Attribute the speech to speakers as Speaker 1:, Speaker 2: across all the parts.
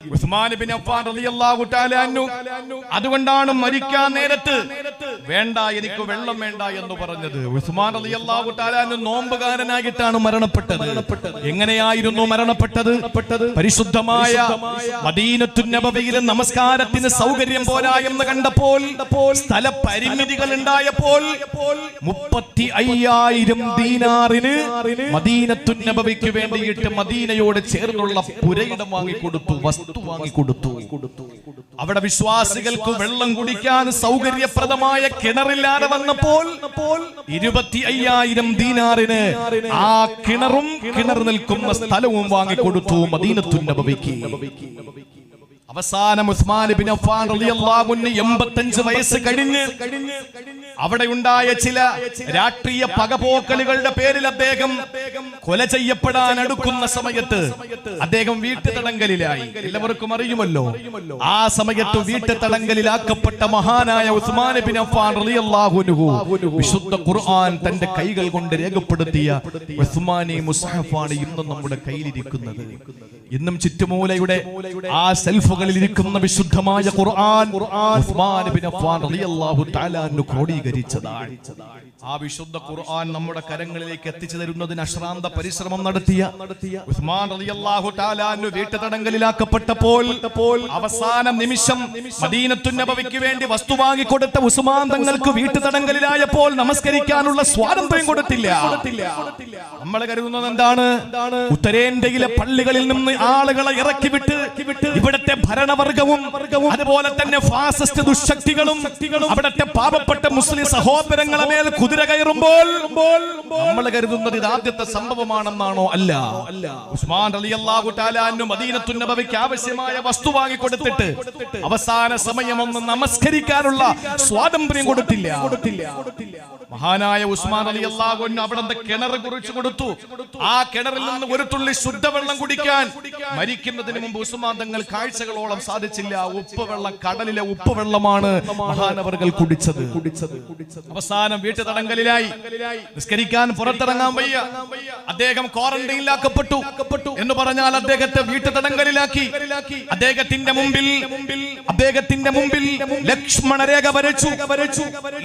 Speaker 1: ഉസ്മാൻ ഇബ്നു അഫ്ഫാൻ റളിയല്ലാഹു തആല അൻഹു അതുകൊണ്ടാണ് മരിക്കാൻ നേരത്ത് വേണ്ട എനിക്ക് വെള്ളം വേണ്ട എന്ന് പറഞ്ഞത്. ഉസ്മാൻ റളിയല്ലാഹു തആല അൻഹു നോമ്പുകാരനായിട്ടാണ് മരണപ്പെട്ടത്. എങ്ങനെയായിരുന്നു മരണപ്പെട്ടത്? പരിശുദ്ധമായ മദീനത്തുൻ നബവിയിലെ നമസ്കാരത്തിന് സൗകര്യം പോരാ എന്ന് കണ്ടപ്പോൾ, സ്ഥല പരിമിതികൾ ഉണ്ടായപ്പോൾ 35,000 ദീനാറിന് മദീനത്തുൻ നബവിക്ക് വേണ്ടിയിട്ട് മദീനയോട് ചേർന്നുള്ള പുരയിടം വാങ്ങിക്കൊടുത്തു, വസ്തു വാങ്ങിക്കൊടുത്തു. അവിടെ വിശ്വാസികൾക്ക് വെള്ളം കുടിക്കാൻ സൗകര്യപ്രദമായ കിണറില്ലാതെ വന്നപ്പോൾ 25,000 ദീനാറിന് ആ കിണറും കിണർ നിൽക്കുന്ന സ്ഥലവും വാങ്ങിക്കൊടുത്തു മദീനത്തുൻ നബവിക്ക്. അവസാനം ഉസ്മാൻ ഇബ്നു അഫ്ഫാൻ റളിയല്ലാഹു അൻഹു 85 വയസ്സ് കഴിഞ്ഞ് അവിടെ ഉണ്ടായ ചില രാഷ്ട്രീയ പകപോക്കലുകളുടെ പേരിൽ അദ്ദേഹം കൊല ചെയ്യപ്പെടാൻ അടുക്കുന്ന സമയത്ത് അദ്ദേഹം വീട്ടുതടങ്കലിലായി. എല്ലാവർക്കും അറിയുമല്ലോ, ആ സമയത്ത് വീട്ടുതടങ്കലിലാക്കപ്പെട്ട മഹാനായ ഉസ്മാൻ ഇബ്നു അഫ്ഫാൻ റളിയല്ലാഹു അൻഹു വിശുദ്ധ ഖുർആൻ തന്റെ കൈകൾ കൊണ്ട് രേഖപ്പെടുത്തിയ ഉസ്മാനി മുസ്ഹഫാണ് ഇന്നും നമ്മുടെ കയ്യിലിരിക്കുന്നത്. ഇന്നും ചുറ്റുമൂലയുടെ ആ സെൽഫുകളിൽ ഇരിക്കുന്ന വിശുദ്ധമായ ഖുർആൻ ഉസ്മാൻ ഇബ്നു അഫ്ഫാൻ റളിയല്ലാഹു തആല അൻഹു ക്രോഡീകരിച്ചതാണ്. ആ വിശുദ്ധ ഖുർആൻ നമ്മുടെ കരങ്ങളിലേക്ക് എത്തിച്ചു തരുന്നതിന് അശ്രാന്ത പരിശ്രമം നടത്തിയ ഉസ്മാൻ റളിയല്ലാഹു തആല അൻഹു വീട്ടുതടങ്കലിലാക്കപ്പെട്ടപ്പോൾ അവസാന നിമിഷം മദീനത്തുൻ നബവിക്ക് വേണ്ടി വസ്തു വാങ്ങിക്കൊടുത്ത ഉസ്മാൻ തങ്ങൾക്ക് വീട്ടുതടങ്കലിലായപ്പോൾ നമസ്കരിക്കാനുള്ള സ്വാതന്ത്ര്യം കൊടുത്തില്ല. നമ്മൾ കരുതുന്നത് എന്താണ്? ഉത്തരേന്ത്യയിലെ പള്ളികളിൽ നിന്ന് ആളുകളെ ഇറക്കി വിട്ട് ഇവിടത്തെ ഭരണവർഗവും അതുപോലെ തന്നെ ഫാസിസ്റ്റ് ദുശക്തികളും അവിടത്തെ പാവപ്പെട്ട മുസ്ലിം സഹോദരങ്ങളെ മേൽ കുതിര കയറുമ്പോൾ നമ്മൾ കരുതുന്നത് ഇത് ആദ്യത്തെ സംഭവമാണെന്നാണോ? അല്ല. ഉസ്മാൻ റളിയല്ലാഹു തആല അൻഹു മദീനത്തുൻ നബവിക്ക് ആവശ്യമായ വസ്തു വാങ്ങിക്കൊടുത്തിട്ട് അവസാന സമയം ഒന്ന് നമസ്കരിക്കാനുള്ള സ്വാതന്ത്ര്യം കൊടുത്തില്ല. മഹാനായ ഉസ്മാൻ റളിയല്ലാഹു അൻഹു അവിടുത്തെ കിണർ കുറിച്ചു കൊടുത്തു. ആ കിണറിൽ നിന്ന് ഒരു തുള്ളി ശുദ്ധവെള്ളം കുടിക്കാൻ മരിക്കുന്നതിന് മുമ്പ് ഉസ്മാൻ തങ്ങൾ കാഴ്ചകളോളം സാധിച്ചില്ല. ഉപ്പുവെള്ളം, കടലിലെ ഉപ്പുവെള്ളമാണ് മഹാനവർകൾ കുടിച്ചത്. അവസാനം വീട്ടുതടങ്കലിലായി, നിസ്കരിക്കാൻ പുറത്തിറങ്ങാൻ വയ്യ. അദ്ദേഹം ക്വാറന്റൈനിലാക്കപ്പെട്ടു എന്ന് പറഞ്ഞാൽ അദ്ദേഹത്തെ വീട്ടുതടങ്കലിലാക്കി. അദ്ദേഹത്തിന്റെ മുമ്പിൽ ലക്ഷ്മണരേഖ വരച്ചു.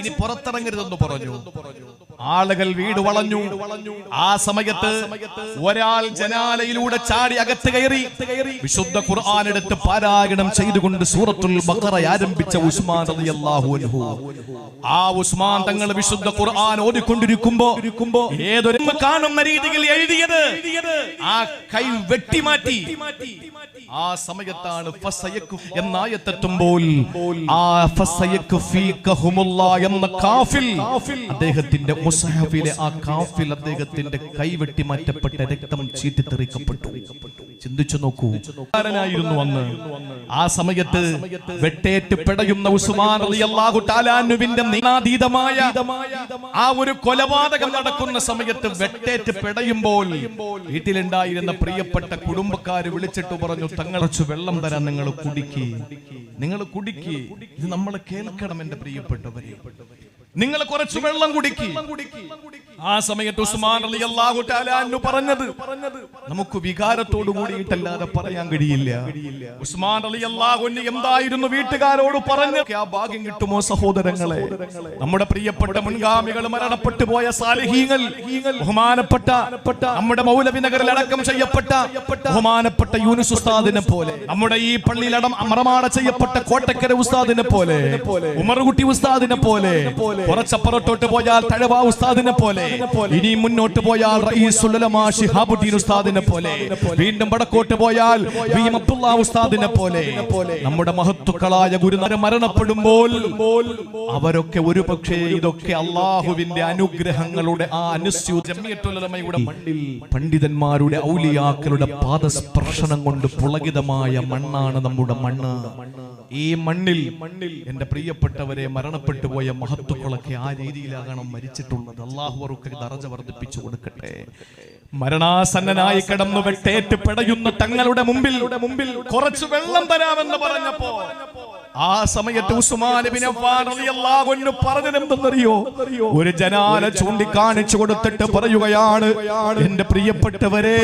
Speaker 1: ഇനി പുറത്തിറങ്ങരുതെന്ന് പറഞ്ഞു. ആളുകൾ വീട് വളഞ്ഞു. ആ സമയത്ത് ഒരാൾ ജനാലയിലൂടെ ചാടി അകത്ത് കയറി വിശുദ്ധ ഖുർആൻ എടുത്ത് പാരായണം ചെയ്തുകൊണ്ട് സൂറത്തുൽ ബഖറ ആരംഭിച്ച ഉസ്മാൻ റളിയല്ലാഹു അൻഹു. ആ ഉസ്മാൻ തങ്ങൾ വിശുദ്ധ ഖുർആൻ ഓതിക്കൊണ്ടിരിക്കുമ്പോ ഏതൊരു കാണുന്ന രീതിയിൽ എഴുതിയത് ആ കൈ വെട്ടിമാറ്റി. ആ സമയത്താണ് എന്നായത്തെത്തുമ്പോൾ ആ എന്ന കാഫിൽ അദ്ദേഹത്തിന്റെ മുസ്ഹഫിലെ ആ കാഫിൽ അദ്ദേഹത്തിന്റെ കൈ വെട്ടി മാറ്റപ്പെട്ട രക്തം ചീറ്റിത്തെറിക്കപ്പെട്ടു. ചിന്തിച്ചു നോക്കൂ, ആയിരുന്നു അന്ന്. ആ സമയത്ത് വെട്ടേറ്റ് പിടയുന്ന ഉസ്മാൻ റളിയല്ലാഹു തആല അൻഹുവിന്റെ നീനാതീതമായ ആ ഒരു കൊലപാതകം നടക്കുന്ന സമയത്ത് വെട്ടേറ്റ് പിടയുമ്പോൾ വീട്ടിലുണ്ടായിരുന്ന പ്രിയപ്പെട്ട കുടുംബക്കാര് വിളിച്ചിട്ട് പറഞ്ഞു, തങ്ങളച്ചു വെള്ളം തരാൻ, നിങ്ങൾ കുടിക്ക്. ഇത് നമ്മൾ കേൾക്കണം എന്റെ പ്രിയപ്പെട്ടവരെ, നിങ്ങൾ കുറച്ച് വെള്ളം കുടിക്ക്. ആ സമയത്ത് ഉസ്മാൻ റളിയല്ലാഹു തആല അൻഹു പറഞ്ഞത് നമുക്ക് വികാരത്തോട് കൂടിയിട്ടല്ലാതെ പറയാൻ കഴിയില്ല. ഉസ്മാൻ റളിയല്ലാഹു അൻഹു എന്തായിരുന്നു വീട്ടുകാരോട് പറഞ്ഞത്? ആ ഭാഗ്യം കിട്ടുമോ സഹോദരങ്ങളെ? നമ്മുടെ പ്രിയപ്പെട്ട മുൻഗാമികൾ, മരണപ്പെട്ടു പോയ സാലിഹീങ്ങൾ, ബഹുമാനപ്പെട്ട നമ്മുടെ മൗലവി നഗറിൽ അടക്കം ചെയ്യപ്പെട്ട ബഹുമാനപ്പെട്ട യൂനുസ് ഉസ്താദിനെ പോലെ, നമ്മുടെ ഈ പള്ളിയിൽ അമറമാട ചെയ്യപ്പെട്ട കോട്ടക്കര ഉസ്താദിനെ പോലെ, ഉമർകുട്ടി ഉസ്താദിനെ പോലെ, കുറച്ചപ്പുറത്തോട്ട് പോയാൽ തഴവ ഉസ്താദിനെ പോലെ, ഇനി മുന്നോട്ട് പോയാൽ റഈസുൽ ഉലമാ ശിഹാബുദ്ദീൻ ഉസ്താദിനെ പോലെ, വീണ്ടും വടക്കോട്ട് പോയാൽ വി അബ്ദുല്ലാ ഉസ്താദിനെ പോലെ നമ്മുടെ മഹത്തുക്കളായ ഗുരുനാഥർ മരണപ്പെടുമ്പോൾ അവരൊക്കെ ഒരുപക്ഷേ ഇതൊക്കെ അല്ലാഹുവിന്റെ അനുഗ്രഹങ്ങളുടെ ആ ജമിയത്തുൽ ഉലമയുടെ മണ്ണിൽ പണ്ഡിതന്മാരുടെ ഔലിയാക്കളുടെ പാദസ്പർശനം കൊണ്ട് പുളകിതമായ മണ്ണാണ് നമ്മുടെ മണ്ണ്. ഈ മണ്ണിൽ എന്റെ പ്രിയപ്പെട്ടവരെ മരണപ്പെട്ടു പോയ മഹത്തുക്കളൊക്കെ ആ രീതിയിലാകണം മരിച്ചിട്ടുള്ളത്. അല്ലാഹു അവർക്ക് ദറജ വർദ്ധിപ്പിച്ചു കൊടുക്കട്ടെ. മരണാസന്നനായി കിടന്നു വെട്ടേറ്റ് പിടയുന്ന തങ്ങളുടെ മുമ്പിൽ കുറച്ച് വെള്ളം തരാമെന്ന് പറഞ്ഞപ്പോ ആ സമയത്ത് ഉസ്മാൻ ഇബ്നു അഫ്ഫാൻ റളിയല്ലാഹു അൻഹു പറഞ്ഞതെന്തെന്നറിയോ? ഒരു ജനാല ചൂണ്ടിക്കാണിച്ചു കൊടുത്തിട്ട് പറയുകയാണ്, എന്റെ പ്രിയപ്പെട്ടവരെ,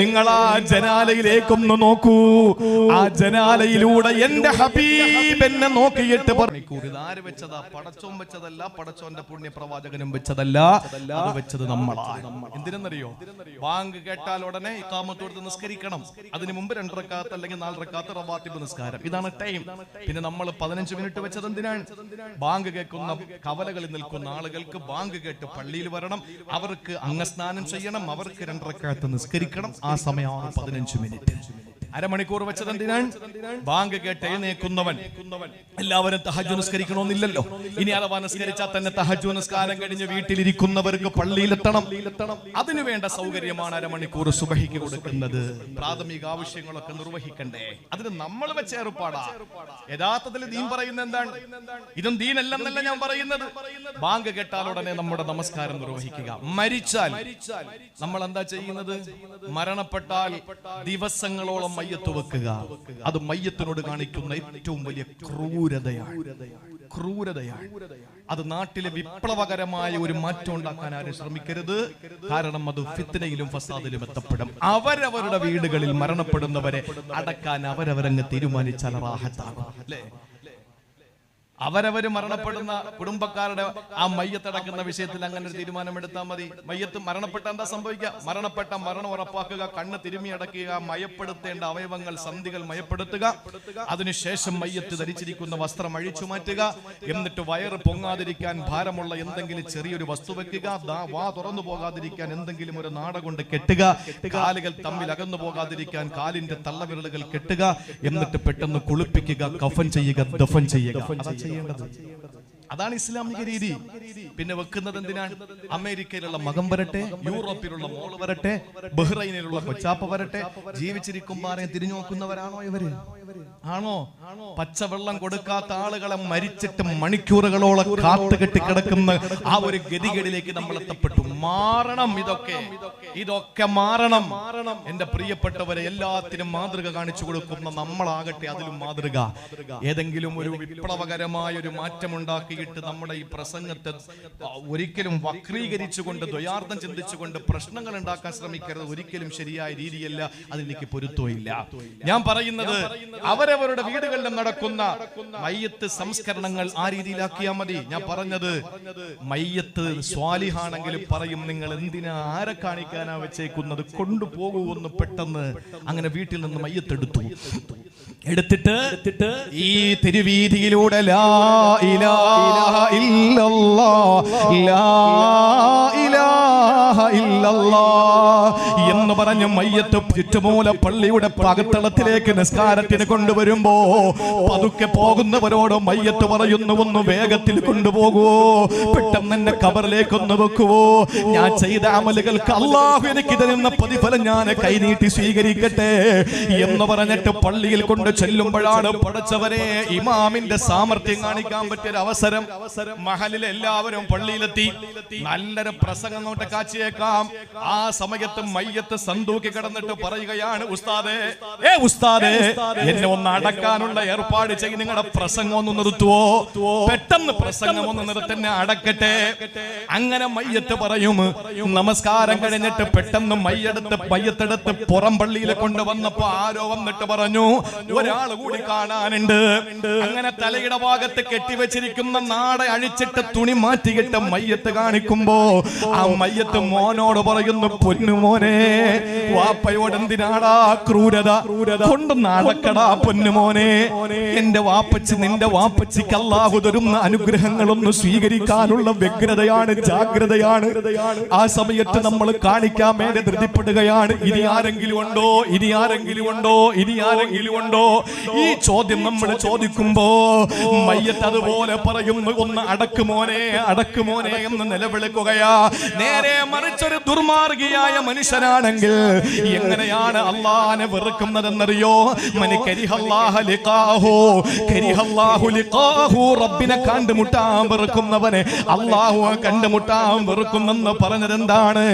Speaker 1: നിങ്ങൾ ആ ജനാലയിലേക്കൊന്ന് നോക്കൂ. ആ ജനാലയിലൂടെ എന്റെ ഹബീബ് എന്നെ നോക്കിയിട്ട് പറഞ്ഞു, ഇതാര് വെച്ചതാ? പടച്ചോൻ വെച്ചതല്ല, പടച്ചോന്റെ പുണ്യ പ്രവാചകനും വെച്ചതല്ല, അത് വെച്ചത് നമ്മളാണ്. എന്തിനെന്നറിയോ? ബാങ്ക് കേട്ടാൽ ഉടനെ ഇഖാമത്ത് കൊടുത്ത് നിസ്കരിക്കണം. അതിനു മുമ്പ് 2 റക്അത്ത് അല്ലെങ്കിൽ 4 റക്അത്ത് റവാത്തിബ് നിസ്കാരം. ഇതാണ് ടൈം. പിന്നെ നമ്മൾ 15 മിനിറ്റ് വെച്ചത് എന്തിനാണ്? ബാങ്ക് കേൾക്കുന്ന കവലകളിൽ നിൽക്കുന്ന ആളുകൾക്ക് ബാങ്ക് കേട്ട് പള്ളിയിൽ വരണം, അവർക്ക് അംഗസ്നാനം ചെയ്യണം, അവർക്ക് 2 റക്അത്ത് നിസ്കരിക്കണം. ആ സമയമാണ് 15 മിനിറ്റ്. അരമണിക്കൂർ വെച്ചത് എന്തിനാണ്? ബാങ്ക് കേട്ട് എഴുന്നേൽക്കുന്നവൻ എല്ലാവരും തഹജ്ജുദ് നിസ്കരിക്കണമെന്നില്ലല്ലോ. ഇനി അഥവാ നിസ്കരിച്ചാൽ തന്നെ തഹജ്ജുദ് നിസ്കാരം കഴിഞ്ഞ് വീട്ടിലിരിക്കുന്നവർക്ക് പള്ളിയിലെത്തണം. അതിനു വേണ്ട സൗകര്യമാണ് അരമണിക്കൂർ സുബഹിക്ക് കൊടുക്കുന്നത്. പ്രാഥമിക ആവശ്യങ്ങളൊക്കെ നിർവഹിക്കണ്ടേ? അതിന് നമ്മൾ വെച്ച ഏർപ്പാടാ. യഥാർത്ഥത്തിൽ ദീൻ പറയുന്നത് എന്താണ്? ഇതും ദീനല്ലെന്നല്ല ഞാൻ പറയുന്നത്. ബാങ്ക് കേട്ടാൽ ഉടനെ നമ്മുടെ നമസ്കാരം നിർവഹിക്കുക. മരിച്ചാൽ നമ്മൾ എന്താ ചെയ്യുന്നത്? മരണപ്പെട്ടാൽ ദിവസങ്ങളോളം മയ്യത്ത് വെക്കുക. അത് മയ്യത്തിനോട് കാണിക്കുന്ന ഏറ്റവും വലിയ ക്രൂരതയാണ്. അത് നാട്ടിലെ വിപ്ലവകരമായ ഒരു മാറ്റം ഉണ്ടാക്കാൻ ആരും ശ്രമിക്കരുത്. കാരണം അത് ഫിത്നയിലും ഫസാദിലും എത്തപ്പെടും. അവരവരുടെ വീടുകളിൽ മരണപ്പെടുന്നവരെ അടക്കാൻ അവരവരങ്ങ് തീരുമാനിച്ചാൽ റാഹത്താകും, അല്ലേ? അവരവര് മരണപ്പെടുന്ന കുടുംബക്കാരുടെ ആ മയ്യത്തടക്കുന്ന വിഷയത്തിൽ അങ്ങനെ ഒരു തീരുമാനമെടുത്താൽ മതി. മയ്യത്ത് മരണപ്പെട്ട എന്താ സംഭവിക്കുക? മരണപ്പെട്ട മരണം ഉറപ്പാക്കുക, കണ്ണ് തിരുമി അടക്കുക, മയപ്പെടുത്തേണ്ട അവയവങ്ങൾ സന്ധികൾ മയപ്പെടുത്തുക, അതിനുശേഷം മയ്യത്ത് ധരിച്ചിരിക്കുന്ന വസ്ത്രം അഴിച്ചു മാറ്റുക, എന്നിട്ട് വയറ് പൊങ്ങാതിരിക്കാൻ ഭാരമുള്ള എന്തെങ്കിലും ചെറിയൊരു വസ്തു വെക്കുക, വാ തുറന്നു പോകാതിരിക്കാൻ എന്തെങ്കിലും ഒരു നാട കൊണ്ട് കെട്ടുക, കാലുകൾ തമ്മിൽ അകന്നു പോകാതിരിക്കാൻ കാലിന്റെ തള്ളവിരലുകൾ കെട്ടുക, എന്നിട്ട് പെട്ടെന്ന് കുളിപ്പിക്കുക, കഫൻ ചെയ്യുക, ദഫൻ ചെയ്യുക. അതാണ് ഇസ്ലാമിക രീതി. പിന്നെ വെക്കുന്നത് എന്തിനാണ്? അമേരിക്കയിലുള്ള മകൻ വരട്ടെ, യൂറോപ്പിലുള്ള മോള് വരട്ടെ, ബഹ്റൈനിലുള്ള കൊച്ചാപ്പ വരട്ടെ, ജീവിച്ചിരിക്കുമ്പോൾ ആരെയും തിരിഞ്ഞു നോക്കുന്നവരാണോ ഇവര്? ആണോ? പച്ചവെള്ളം കൊടുക്കാത്ത ആളുകളെ മരിച്ചിട്ട് മണിക്കൂറുകളോളം കാത്തുകെട്ടി കിടക്കുന്ന ആ ഒരു ഗതികേടിലേക്ക് നമ്മൾ എത്തപ്പെട്ടു. മാറണം. ഇതൊക്കെ മാറണം. എന്റെ പ്രിയപ്പെട്ടവരെ, എല്ലാത്തിനും മാതൃക കാണിച്ചു കൊടുക്കുന്ന നമ്മളാകട്ടെ അതിലും മാതൃക. ഏതെങ്കിലും ഒരു വിപ്ലവകരമായ ഒരു മാറ്റമുണ്ടാക്കിയിട്ട് നമ്മുടെ ഈ പ്രസംഗത്തെ ഒരിക്കലും വക്രീകരിച്ചുകൊണ്ട് ദ്വയാർത്ഥം ചിന്തിച്ചുകൊണ്ട് പ്രശ്നങ്ങൾ ഉണ്ടാക്കാൻ ശ്രമിക്കരുത്. ഒരിക്കലും ശരിയായ രീതിയല്ല. അതെനിക്ക് പൊരുത്തമില്ല. ഞാൻ പറയുന്നത് അവരവരുടെ വീടുകളിലും നടക്കുന്ന മയ്യത്ത് സംസ്കരണങ്ങൾ ആ രീതിയിലാക്കിയാൽ മതി. ഞാൻ പറഞ്ഞത് മയ്യത്ത് സ്വാലിഹാണെങ്കിൽ പറയും, നിങ്ങൾ എന്തിനാ, ആരെ കാണിക്കാനാ വെച്ചേക്കുന്നത്, കൊണ്ടുപോകൂ ഒന്ന് പെട്ടെന്ന്. അങ്ങനെ വീട്ടിൽ നിന്ന് മയ്യത്തെടുത്തു. എടുത്തിട്ട് ഈ തിരുവീതിയിലൂടെ ലാ ഇലാഹ ഇല്ലല്ലാഹ്, ലാ ഇലാഹ ഇല്ലല്ലാഹ് എന്ന് പറഞ്ഞ് മയ്യത്ത് ചുറ്റുമൂല പള്ളിയുടെ പകത്തളത്തിലേക്ക് നിസ്കാരത്തിന് കൊണ്ടുവരുമ്പോ പതുക്കെ പോകുന്നവരോട് മയ്യത്ത് പറയുന്നു, ഒന്ന് വേഗത്തിൽ കൊണ്ടുപോകുവോ, പെട്ടെന്ന് എന്നെ ഖബറിലേക്ക് ഒന്ന് വെക്കുവോ, ഞാൻ ചെയ്ത അമലുകൾക്ക് അല്ലാഹു എനിക്ക് തരുന്ന പ്രതിഫലം ഞാൻ കൈനീട്ടി സ്വീകരിക്കട്ടെ എന്ന് പറഞ്ഞിട്ട് പള്ളിയിൽ കൊണ്ട് ചെല്ലുമ്പോഴാണ് പടച്ചവരെ ഇമാമിന്റെ സാമർത്ഥ്യം കാണിക്കാൻ പറ്റിയ അവസരം. മഹലിലെ എല്ലാവരും പള്ളിയിലെത്തി. നല്ലൊരു പ്രസംഗം നോട്ട് കാച്ചിയേക്കാം. ആ സമയത്ത് മയ്യത്ത് സന്തൂക്കി കിടന്നിട്ട് പറയുകയാണ്, ഉസ്താദേ, ഉസ്താദേ, എന്നെ ഒന്ന് അടക്കാനുള്ള ഏർപ്പാട് ചെയ്ത് നിങ്ങളുടെ പ്രസംഗം ഒന്ന് നിർത്തുവോ, പെട്ടെന്ന് പ്രസംഗം ഒന്ന് നിർത്തന്നെ, അടക്കട്ടെ. അങ്ങനെ മയ്യത്ത് പറയും. നമസ്കാരം കഴിഞ്ഞിട്ട് പെട്ടെന്ന് മയ്യത്തെടുത്ത് പുറം പള്ളിയിൽ കൊണ്ടുവന്നപ്പോ ആരോ വന്നിട്ട് പറഞ്ഞു, ഒരാൾ കൂടി കാണാനുണ്ട്. അങ്ങനെ തലയുടെ ഭാഗത്ത് കെട്ടിവെച്ചിരിക്കുന്ന നാട അഴിച്ചിട്ട് തുണി മാറ്റിയിട്ട് മയ്യത്ത് കാണിക്കുമ്പോ ആ മയ്യത്ത് മോനോട് പറയുന്നു, പൊന്നുമോനെ, വാപ്പയോട് എന്തിനാടാ ക്രൂരത കൊണ്ട് നടക്കടാ പൊന്നുമോനെ. എന്റെ വാപ്പച്ചി, നിന്റെ വാപ്പച്ചിക്ക് അല്ലാഹു തരുന്ന അനുഗ്രഹങ്ങളൊന്ന് സ്വീകരിക്കാനുള്ള വ്യഗ്രതയാണ്, ജാഗ്രതയാണ്. ആ സമയത്ത് നമ്മൾ കാണിക്കാൻ വേണ്ടി ധൃതിപ്പെടുകയാണ്. ഇനി ആരെങ്കിലും ഉണ്ടോ, ഇനി ആരെങ്കിലും ഉണ്ടോ, ഇനി ആരെങ്കിലും ഉണ്ടോ? ഈ ചോദ്യം നമ്മൾ ചോദിക്കുമ്പോ മയ്യത്ത് അതുപോലെ പറയും, പറയുന്നു, ഒന്ന് അടക്കുമോനെ എന്ന് നിലവിളിക്കുകയാ. നേരെ മറിച്ചൊരു ദുർമാർഗിയായ മനുഷ്യനാണെങ്കിൽ എങ്ങനെയാണ് അള്ളാനെ വെറുക്കുന്നതെന്നറിയോ? റബ്ബിനെ കണ്ടുമുട്ടാൻ വെറുക്കുന്നവനെ അള്ളാഹു കണ്ടുമുട്ടാൻ വെറുക്കുന്നെന്ന് പറഞ്ഞതെന്താണ്?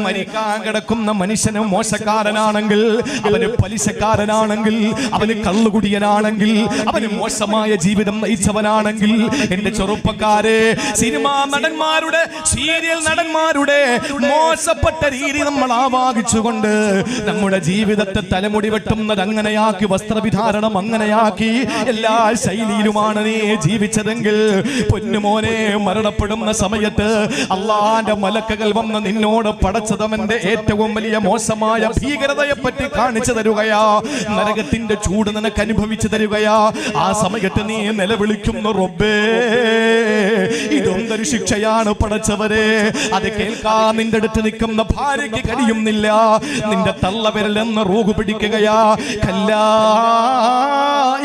Speaker 1: മരിക്കാൻ കിടക്കുന്ന മനുഷ്യന് മോശക്കാരനാണെങ്കിൽ, അവന് പലിശക്കാരനാണെങ്കിൽ, അവന് കള്ളുകുടിയനാണെങ്കിൽ, അവന് മോശമായ ജീവിതം നയിച്ചവനാണെങ്കിൽ, എന്റെ ചെറുപ്പക്കാരെ, സിനിമാ നടന്മാരുടെ, സീരിയൽ നടന്മാരുടെ മോശപ്പെട്ട രീതി നമ്മൾ ആവാഹിച്ചുകൊണ്ട് നമ്മുടെ ജീവിതത്തെ തലമുടി വെട്ടുന്നത് അങ്ങനെയാക്കി, വസ്ത്രവിധാരണം അങ്ങനെയാക്കി, എല്ലാ ശൈലിയിലുമാണ് നീ ജീവിച്ചതെങ്കിൽ പൊന്നുമോനെ, മരണപ്പെടുന്ന സമയത്ത് അള്ളാന്റെ മലക്കുകൾ വന്ന് നിന്നോട് പടച്ചതവന്റെ ഏറ്റവും വലിയ മോശമായ ഭീകരതയെ പറ്റി കാണിച്ചു തരുകയാ. നരകത്തിന്റെ ചൂട് നിനക്ക് അനുഭവിച്ചു തരുകയാ. ആ സമയത്ത് നീ നിലവിളിക്കുന്നു, റബ്ബേ ഇതൊന്നൊരു ശിക്ഷയാണ് പടച്ചവരെ. അത് കേൾക്കാൻ നിന്റെ അടുത്ത് നിൽക്കുന്ന ഭാര്യയ്ക്ക് കഴിയുന്നില്ല. നിന്റെ തള്ളവിരലെന്ന് റൂഹ് പിടിക്കുകയാ. കല്ലാ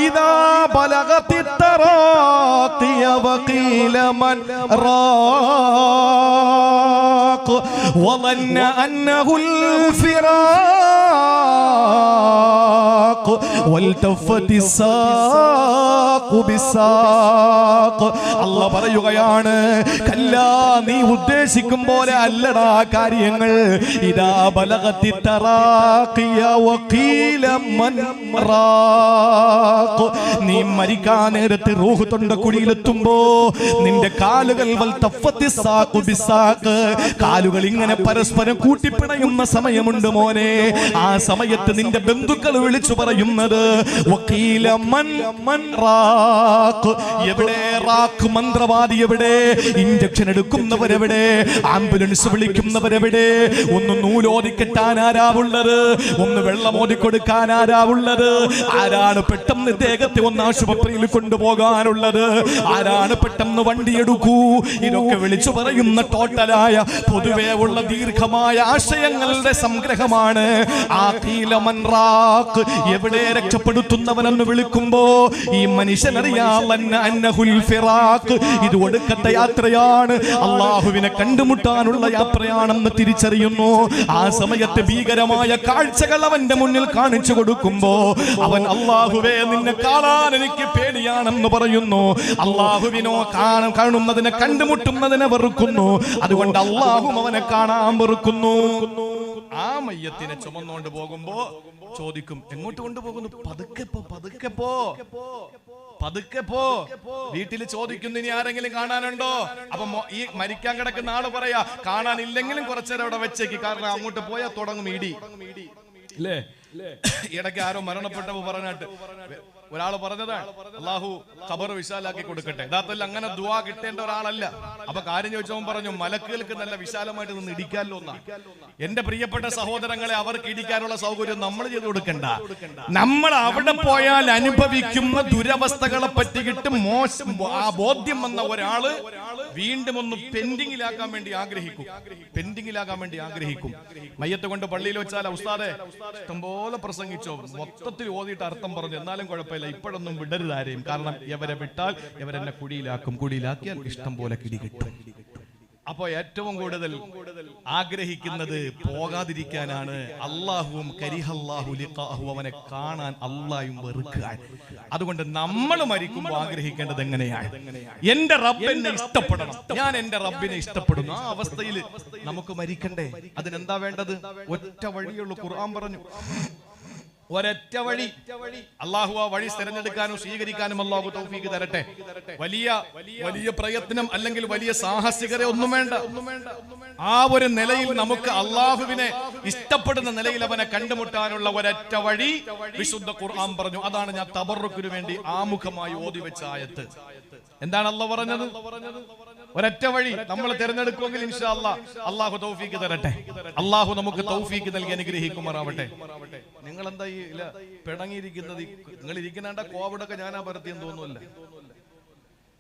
Speaker 1: ഇദാ ബലഗതി തറാഖിയ വഖീല മൻ റാഖ വظن أنه الفراق والتفت الساق بالساق. അല്ലാഹു പറയുകയാണ്, കല്ലാ നീ ഉദ്ദേശിക്കും പോലെ അല്ലടാ കാര്യങ്ങൾ. ഇദാ ബലഗതി തറാഖിയ വഖീല മൻ റാഖ. നീ മരിക്കാൻ നേരത്ത് റൂഹ് തൊണ്ടക്കുഴിയിലെത്തുമ്പോ നിന്റെ കാലുകൾ വൽതഫത്തി സാഖു ബിസാഖ്, കാലുകൾ ഇങ്ങനെ പരസ്പരം കൂട്ടിപ്പിണയുന്ന സമയമുണ്ട് മോനെ. ആ സമയത്ത് നിന്റെ ബന്ധുക്കൾ വിളിച്ചു പറയുന്നത് വഖീല മൻ റാഖ്. എവിടെ റാഖ് മന്ത്രവാദി? എവിടെ ഇഞ്ചക്ഷൻ എടുക്കുന്നവരെവിടെ? ആംബുലൻസ് വിളിക്കുന്നവരെവിടെ? ഒന്ന് നൂലോതി കെട്ടാൻ ആരാവുള്ളത്? ഒന്ന് വെള്ളമോതി കൊടുക്കാൻ ആരാവുള്ളത്? ആരാണ് പെട്ടെന്ന് ദേഹത്തെ ഒന്ന് ആശുപത്രിയിൽ കൊണ്ടുപോകാനുള്ളത്? ആരാണ് പെട്ടെന്ന് വണ്ടിയെടുക്കൂ? ഇതൊക്കെ വിളിച്ചു പറയുന്ന ടോട്ടലായ പൊതുവേ ഉള്ള ദീർഘമായ ആശയങ്ങളുടെ സംഗ്രഹമാണ് എവിടെ രക്ഷപ്പെടുത്തുന്നവനെന്ന് വിളിക്കുമ്പോ ഈ മനുഷ്യനറിയാഹുൽ, ഇത് ഒടുക്കത്തെ യാത്രയാണ്, അള്ളാഹുവിനെ കണ്ടുമുട്ടാനുള്ള യാത്രയാണെന്ന് തിരിച്ചറിയുന്നു. ആ സമയത്ത് ഭീകരമായ കാഴ്ചകൾ അവന്റെ മുന്നിൽ കാണിച്ചു കൊടുക്കുമ്പോ അവൻ അള്ളാഹുവേ നിന്നെ കാണാൻ എനിക്ക് പേടിയാണെന്ന് പറയുന്നു. അള്ളാഹുവിനോ കാണുന്നതിനെ കണ്ടുമുട്ടുന്നതിനെ വെറുക്കുന്നു. അതുകൊണ്ട് അള്ളാഹു അവനെ കാണാൻ വെറുക്കുന്നു. ആ മയ്യത്തിനെ ചുമന്നുകൊണ്ട് പോകുമ്പോ ചോദിക്കും, എങ്ങോട്ട് കൊണ്ടുപോകുന്നു? പതുക്കെ പോ. വീട്ടിൽ ചോദിക്കുന്നു, ഇനി ആരെങ്കിലും കാണാനുണ്ടോ? അപ്പൊ ഈ മരിക്കാൻ കിടക്കുന്ന ആള് പറയാ, കാണാനില്ലെങ്കിലും കുറച്ചേരം അവിടെ വെച്ചേക്ക്, കാരണം അങ്ങോട്ട് പോയാൽ തുടങ്ങും ഇടി. ഇല്ലേ? ഇടയ്ക്ക് ആരോ മരണപ്പെട്ടപ്പോ പറഞ്ഞിട്ട് ഒരാള് പറഞ്ഞതാണ്, അള്ളാഹു ഖബർ വിശാലാക്കി കൊടുക്കട്ടെ. യഥാർത്ഥത്തിൽ അങ്ങനെ ദുആ കിട്ടേണ്ട ഒരാളല്ല. അപ്പൊ കാര്യം ചോദിച്ചവൻ പറഞ്ഞു, മലക്കുകൾക്ക് നല്ല വിശാലമായിട്ട് നിന്ന് ഇടിക്കാമല്ലോ എന്നാ. എന്റെ പ്രിയപ്പെട്ട സഹോദരങ്ങളെ, അവർക്ക് ഇടിക്കാനുള്ള സൗകര്യം നമ്മൾ ചെയ്തു കൊടുക്കണ്ട. നമ്മൾ അവിടെ പോയാൽ അനുഭവിക്കുന്ന ദുരവസ്ഥകളെ പറ്റിയിട്ട് മോശം ബോധ്യം വന്ന ഒരാള് വീണ്ടും ഒന്ന് പെൻഡിങ്ങിലാക്കാൻ വേണ്ടി ആഗ്രഹിക്കും. മയ്യത്ത് കൊണ്ട് പള്ളിയിൽ വെച്ചാൽ ഉസ്താദെ ഇഷ്ടംപോലെ പ്രസംഗിച്ചോ, മൊത്തത്തിൽ ഓതിയിട്ട് അർത്ഥം പറഞ്ഞു, എന്നാലും കുഴപ്പമില്ല, ഇപ്പോഴൊന്നും വിടരുതാരെയും, കാരണം ഇവരെ വിട്ടാൽ ഇവരെന്നെ കുഴിയിലാക്കിയാൽ ഇഷ്ടം പോലെ കിടി കിട്ടും. അപ്പോ ഏറ്റവും കൂടുതൽ ആഗ്രഹിക്കുന്നത് പോകാതിരിക്കാനാണ്. അള്ളാഹുവും കരിഹല്ലാഹു ലിഖാഹു, അവനെ കാണാൻ അള്ളാഹും വെറുക്കാൻ. അതുകൊണ്ട് നമ്മൾ മരിക്കുമ്പോൾ ആഗ്രഹിക്കേണ്ടത് എങ്ങനെയാണ്? എന്റെ റബ്ബിനെ ഇഷ്ടപ്പെടണം, ഞാൻ എന്റെ റബ്ബിനെ ഇഷ്ടപ്പെടുന്നു. ആ അവസ്ഥയിൽ നമുക്ക് മരിക്കണ്ടേ? അതിനെന്താ വേണ്ടത്? ഒറ്റ വഴിയുള്ളൂ. ഖുർആൻ പറഞ്ഞു, ഒരൊറ്റ വഴി. അള്ളാഹു ആ വഴി തിരഞ്ഞെടുക്കാനും സ്വീകരിക്കാനും അള്ളാഹു തൗഫീഖ് തരട്ടെ. വലിയ പ്രയത്നം അല്ലെങ്കിൽ വലിയ സാഹസികത ഒന്നും വേണ്ട. ആ ഒരു നിലയിൽ നമുക്ക് അള്ളാഹുവിനെ ഇഷ്ടപ്പെടുന്ന നിലയിൽ അവനെ കണ്ടുമുട്ടാനുള്ള ഒരൊറ്റ വഴി വിശുദ്ധ ഖുർആൻ പറഞ്ഞു. അതാണ് ഞാൻ തബറുക്കിനു വേണ്ടി ആമുഖമായി ഓതി വെച്ച ആയത്ത്. എന്താണ് അള്ളാഹു പറഞ്ഞത്? ഒരൊറ്റ വഴി നമ്മൾ തിരഞ്ഞെടുക്കുമെങ്കിൽ ഇൻഷാ അല്ലാഹ് അള്ളാഹു തൗഫീഖ് തരട്ടെ. അള്ളാഹു നമുക്ക് തൗഫീഖ് നൽകി അനുഗ്രഹിക്കുമാറാവട്ടെ. നിങ്ങൾ എന്താ ഈ പിണങ്ങിയിരിക്കുന്നത്? നിങ്ങൾ ഇരിക്കണ കോവിഡൊക്കെ ഞാനാ പരത്തിയെന്ന് തോന്നുന്നില്ല.